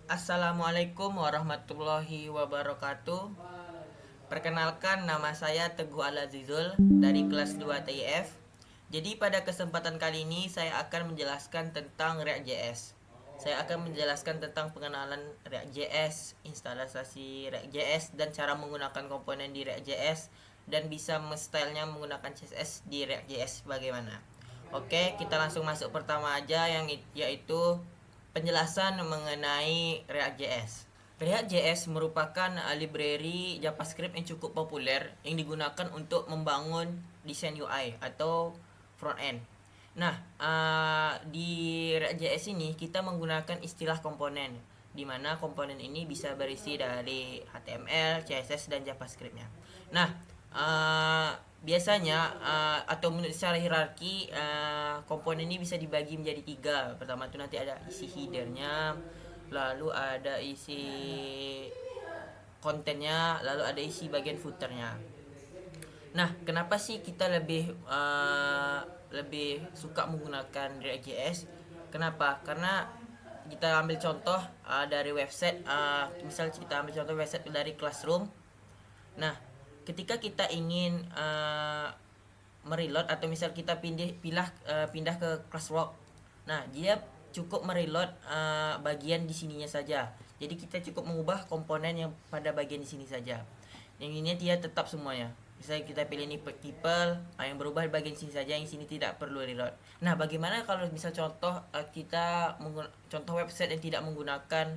Assalamualaikum warahmatullahi wabarakatuh. Perkenalkan, nama saya Teguh Al-Azizul dari kelas 2 TIF. Jadi pada kesempatan kali ini saya akan menjelaskan tentang React.js. Saya akan menjelaskan tentang pengenalan React.js, instalasi React.js, dan cara menggunakan komponen di React.js, dan bisa stylenya menggunakan CSS di React.js bagaimana. Oke, kita langsung masuk pertama aja, yaitu penjelasan mengenai React.js. React.js merupakan library JavaScript yang cukup populer yang digunakan untuk membangun desain UI atau front end. Nah, di React.js ini kita menggunakan istilah komponen, di mana komponen ini bisa berisi dari HTML, CSS, dan JavaScript-nya. Nah, biasanya atau menurut secara hierarki, komponen ini bisa dibagi menjadi tiga. Pertama itu nanti ada isi headernya, lalu ada isi kontennya, lalu ada isi bagian footernya. Nah, kenapa sih kita lebih suka menggunakan React.js? Kenapa? Karena kita ambil contoh dari website, misal kita ambil contoh website dari Classroom. Nah, ketika kita ingin mereload, atau misal kita pindah ke Classwork. Nah, dia cukup mereload bagian di sininya saja. Jadi kita cukup mengubah komponen yang pada bagian di sini saja. Yang ini dia tetap semuanya. Misalnya kita pilih ini people, yang berubah bagian sini saja, yang sini tidak perlu reload. Nah, bagaimana kalau misal contoh contoh website yang tidak menggunakan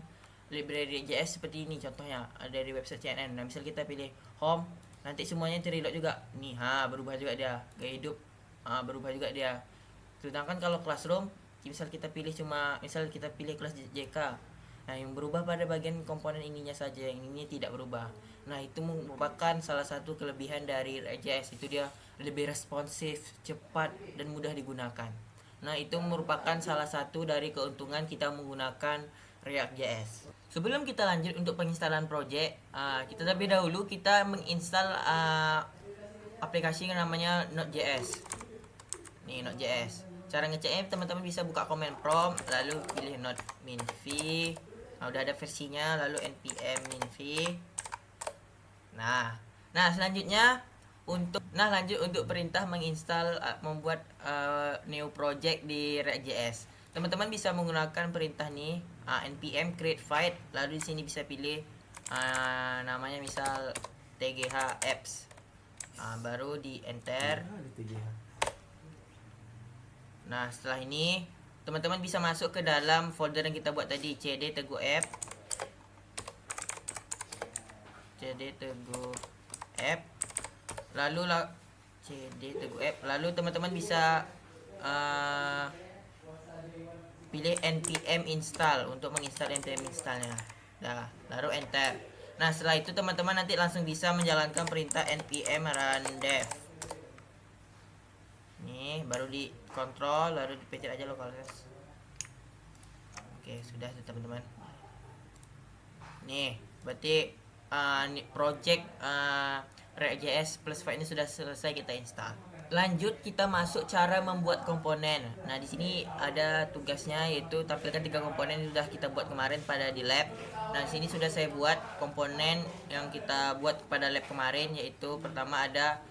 library JS seperti ini contohnya, dari website CNN. Nah, misal kita pilih home, nanti semuanya terreload juga. Nih, berubah juga dia. Gaya hidup berubah juga dia. Sedangkan kalau classroom, misal kita pilih kelas JK. Nah, yang berubah pada bagian komponen ininya saja, yang ini tidak berubah. Nah, itu merupakan salah satu kelebihan dari React.js. Itu dia lebih responsif, cepat, dan mudah digunakan. Nah, itu merupakan salah satu dari keuntungan kita menggunakan React.js. Sebelum kita lanjut untuk penginstalan project, kita terlebih dahulu kita menginstal aplikasi yang namanya Node.js. Nih, Node.js. Cara ngeceknya, teman-teman bisa buka command prompt, lalu pilih node minv. Udah ada versinya, lalu npm minv. Nah, selanjutnya lanjut untuk perintah menginstal, membuat new project di React.js. Teman-teman bisa menggunakan perintah nih, npm create file, lalu di sini bisa pilih namanya misal tgh apps. Baru di enter. Nah, setelah ini teman-teman bisa masuk ke dalam folder yang kita buat tadi, cd teguh app. Lalu teman-teman bisa pilih npm install untuk menginstal npm installnya. Nah, lalu enter. Nah, setelah itu teman-teman nanti langsung bisa menjalankan perintah npm run dev. Nih, baru di kontrol, lalu dipencet aja localhost. Oke, sudah teman-teman. Nih, berarti project React.js plus 5 ini sudah selesai kita install. Lanjut kita masuk cara membuat komponen. Nah, di sini ada tugasnya, yaitu tampilkan 3 komponen yang sudah kita buat kemarin pada di lab. Nah, di sini sudah saya buat komponen yang kita buat pada lab kemarin, yaitu pertama ada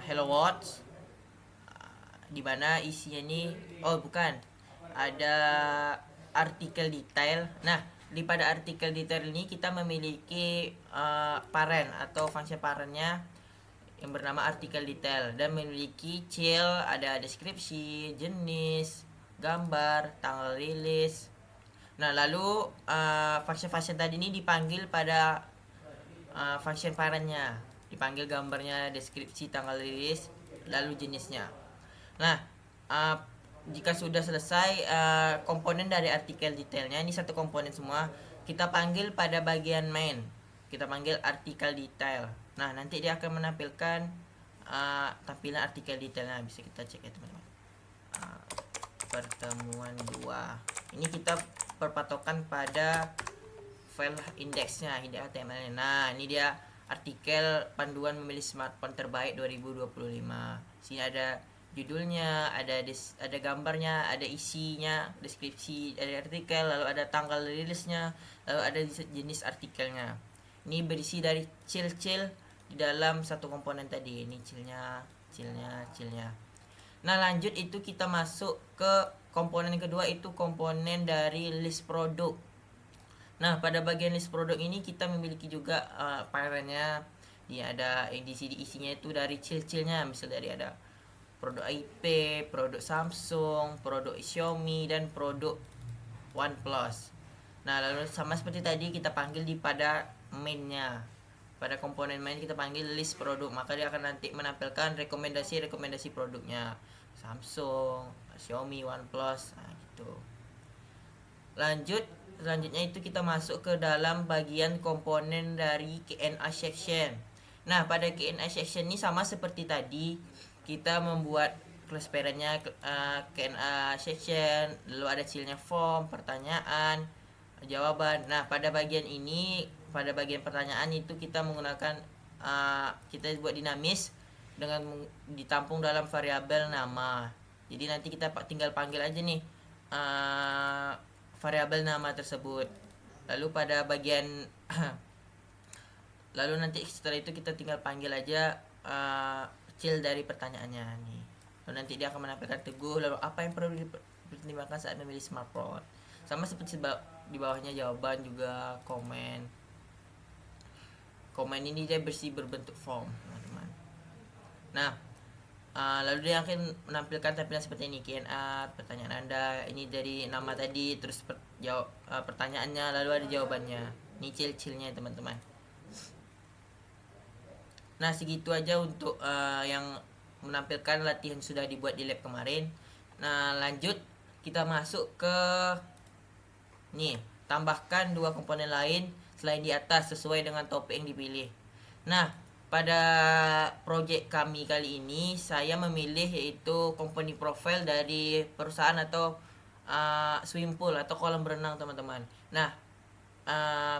hello world, di mana isinya ini ada artikel detail. Nah, di pada artikel detail ini kita memiliki parent atau function parentnya yang bernama artikel detail, dan memiliki child, ada deskripsi, jenis, gambar, tanggal rilis. Nah, lalu function tadi ini dipanggil pada function parentnya, dipanggil gambarnya, deskripsi, tanggal rilis, lalu jenisnya. Nah, jika sudah selesai komponen dari artikel detailnya, ini satu komponen semua, kita panggil pada bagian main, kita panggil artikel detail. Nah, nanti dia akan menampilkan tampilan artikel detailnya. Bisa kita cek ya teman-teman. Pertemuan 2 ini kita berpatokan pada file indeksnya, indeks HTML-nya. Nah, ini dia artikel panduan memilih smartphone terbaik 2025. Sini ada judulnya, ada gambarnya, ada isinya, deskripsi dari artikel, lalu ada tanggal rilisnya, lalu ada jenis artikelnya. Ini berisi dari chill di dalam satu komponen tadi. Ini chillnya. Nah, lanjut itu kita masuk ke komponen kedua, itu komponen dari list produk. Nah, pada bagian list produk ini kita memiliki juga filenya. Dia ada di sini isinya itu dari chill-chillnya, misal dari ada produk IP, produk Samsung, produk Xiaomi, dan produk OnePlus. Nah, lalu sama seperti tadi kita panggil pada mainnya. Pada komponen main kita panggil list produk, maka dia akan nanti menampilkan rekomendasi produknya. Samsung, Xiaomi, OnePlus, nah gitu. Selanjutnya itu kita masuk ke dalam bagian komponen dari Q&A section. Nah, pada Q&A section ini sama seperti tadi, kita membuat class parentnya Q&A section, lalu ada chillnya form, pertanyaan, jawaban. Nah, pada bagian pertanyaan itu kita menggunakan kita buat dinamis dengan ditampung dalam variabel nama. Jadi nanti kita tinggal panggil aja nih variabel nama tersebut. Lalu pada bagian lalu nanti setelah itu kita tinggal panggil aja chill dari pertanyaannya nih. Lalu nanti dia akan menampilkan teguh, lalu apa yang perlu dipertimbangkan saat memilih smartphone. Sama seperti di bawahnya jawaban juga komen. Komen ini dia berbentuk form, teman-teman. Nah, lalu dia akan menampilkan tampilan seperti ini, Q&A, pertanyaan Anda, ini dari nama tadi, terus pertanyaannya, lalu ada jawabannya. Ini chill-chillnya teman-teman. Nah, segitu aja untuk yang menampilkan latihan sudah dibuat di lab kemarin. Nah, lanjut kita masuk ke nih, tambahkan dua komponen lain selain di atas sesuai dengan topik yang dipilih. Nah, pada project kami kali ini saya memilih yaitu company profile dari perusahaan atau swimming pool atau kolam berenang, teman-teman. Nah,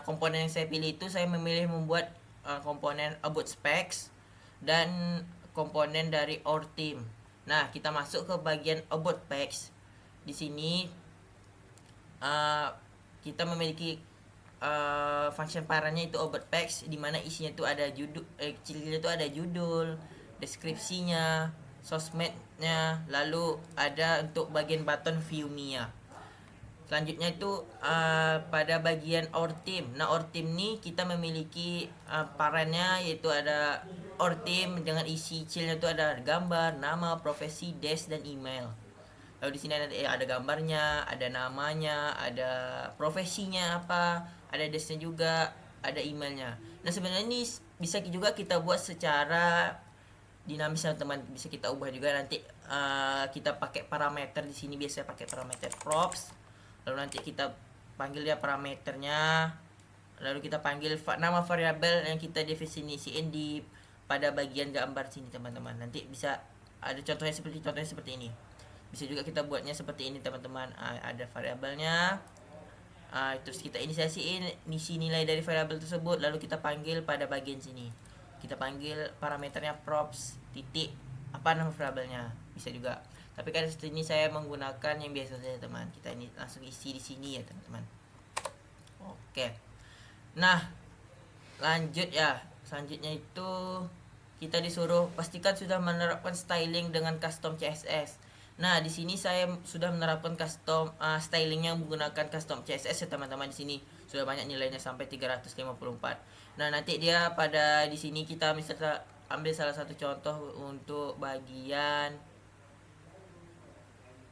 komponen yang saya pilih itu saya memilih membuat komponen about specs dan komponen dari our team. Nah, kita masuk ke bagian about specs. Di sini kita memiliki function parentnya itu about specs, di mana isinya itu ada judul, ada judul, deskripsinya, sosmednya, lalu ada untuk bagian button view me-nya. Selanjutnya itu pada bagian our team. Nah, our team nih kita memiliki parentnya yaitu ada our team dengan isi chillnya itu ada gambar, nama, profesi, desk, dan email. Lalu di sini ada gambarnya, ada namanya, ada profesinya apa, ada desknya juga, ada emailnya. Nah, sebenarnya ini bisa juga kita buat secara dinamis, teman. Bisa kita ubah juga nanti. Kita pakai parameter di sini, biasanya pakai parameter props. Lalu nanti kita panggil dia parameternya. Lalu kita panggil nama variabel yang kita definisiin di pada bagian gambar sini, teman-teman. Nanti bisa ada contohnya seperti ini. Bisa juga kita buatnya seperti ini, teman-teman. Ada variabelnya, terus kita inisiasiin isi nilai dari variabel tersebut, lalu kita panggil pada bagian sini. Kita panggil parameternya props titik apa nama variabelnya, bisa juga. Tapi kan ini saya menggunakan yang biasa saja, teman. Kita ini langsung isi di sini ya, teman-teman. Oke. Nah, lanjut ya. Selanjutnya itu kita disuruh pastikan sudah menerapkan styling dengan custom CSS. Nah, di sini saya sudah menerapkan custom stylingnya menggunakan custom CSS ya, teman-teman. Di sini sudah banyak nilainya sampai 354. Nah, nanti dia pada di sini kita misalnya ambil salah satu contoh untuk bagian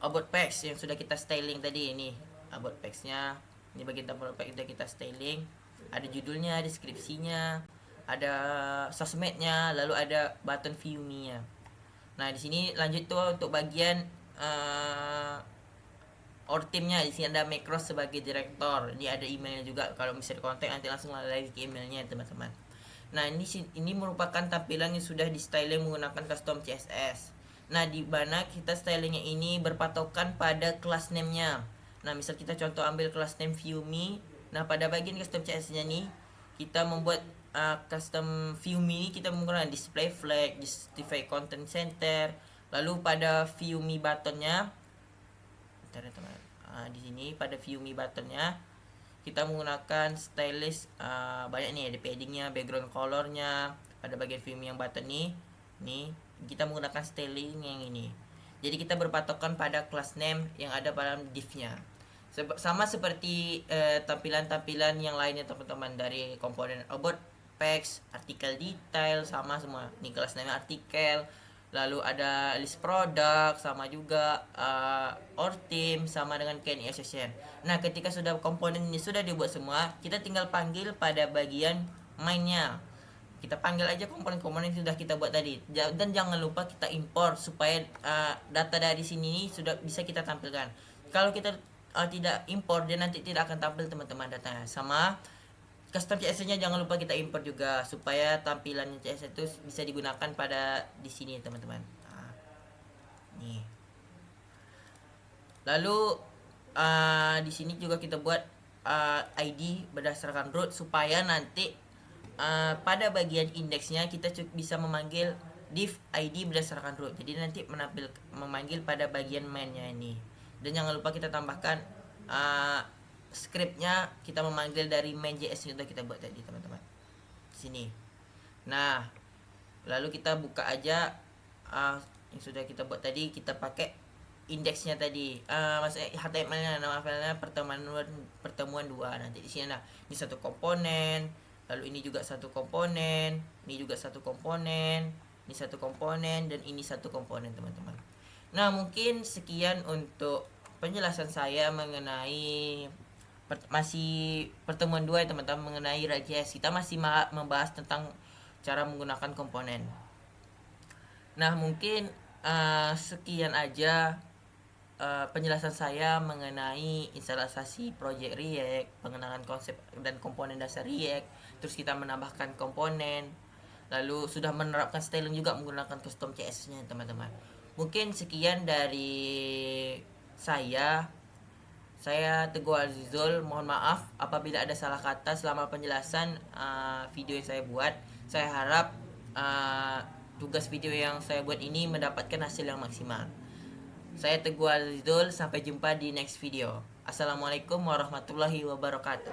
about page yang sudah kita styling tadi. Ini about page-nya. Ini bagian about page kita styling. Ada judulnya, deskripsinya, ada sosmednya, lalu ada button view me-nya. Nah, di sini lanjut tuh untuk bagian or teamnya. Di sini ada Macros sebagai direktor. Ini ada emailnya juga. Kalau misalnya kontak nanti langsung lari ke emailnya, teman-teman. Nah, ini merupakan tampilan yang sudah di styling menggunakan custom CSS. Nah, di mana kita stylingnya ini berpatokan pada class name-nya. Nah, misal kita contoh ambil class name view me. Nah, pada bagian custom CSS-nya nih kita membuat custom view me ini kita menggunakan display flag, justify content center, Lalu pada view me buttonnya, bentar ya teman. Di sini pada view me buttonnya kita menggunakan stylist, banyak nih, ada paddingnya, background colornya. Pada bagian view me yang button nih kita menggunakan styling yang ini. Jadi kita berpatokan pada class name yang ada pada div-nya. Sama seperti tampilan-tampilan yang lainnya teman-teman, dari komponen about page, artikel detail, sama semua. Ini kelas name artikel, lalu ada list product, sama juga or theme, sama dengan can association. Nah, ketika sudah komponen ini sudah dibuat semua, kita tinggal panggil pada bagian mainnya. Kita panggil aja komponen-komponen yang sudah kita buat tadi, dan jangan lupa kita import supaya data dari sini sudah bisa kita tampilkan. Kalau kita tidak import, dia nanti tidak akan tampil teman-teman datanya. Sama custom CSS-nya jangan lupa kita import juga supaya tampilannya CSS itu bisa digunakan pada di sini teman-teman. Nih. Lalu di sini juga kita buat ID berdasarkan root supaya nanti pada bagian indeksnya kita bisa memanggil div ID berdasarkan root. Jadi nanti memanggil pada bagian mainnya ini. Dan jangan lupa kita tambahkan scriptnya, kita memanggil dari main.js yang sudah kita buat tadi teman-teman. Sini. Nah, lalu kita buka aja yang sudah kita buat tadi, kita pakai indeksnya tadi, maksudnya HTML-nya, nama filenya pertemuan 2. Nanti di sini, nah, ini satu komponen, lalu ini juga satu komponen, ini juga satu komponen, ini satu komponen, dan ini satu komponen teman-teman. Nah, mungkin sekian untuk penjelasan saya mengenai masih pertemuan 2 ya teman-teman, mengenai React.js. Kita masih membahas tentang cara menggunakan komponen. Nah, mungkin sekian aja penjelasan saya mengenai instalasi project React, pengenalan konsep dan komponen dasar React. Terus kita menambahkan komponen, lalu sudah menerapkan styling juga menggunakan custom CSS-nya teman-teman. Mungkin sekian dari saya Teguh Azizul. Mohon maaf apabila ada salah kata selama penjelasan video yang saya buat. Saya harap tugas video yang saya buat ini mendapatkan hasil yang maksimal. Saya Teguh Azizul, sampai jumpa di next video. Assalamualaikum warahmatullahi wabarakatuh.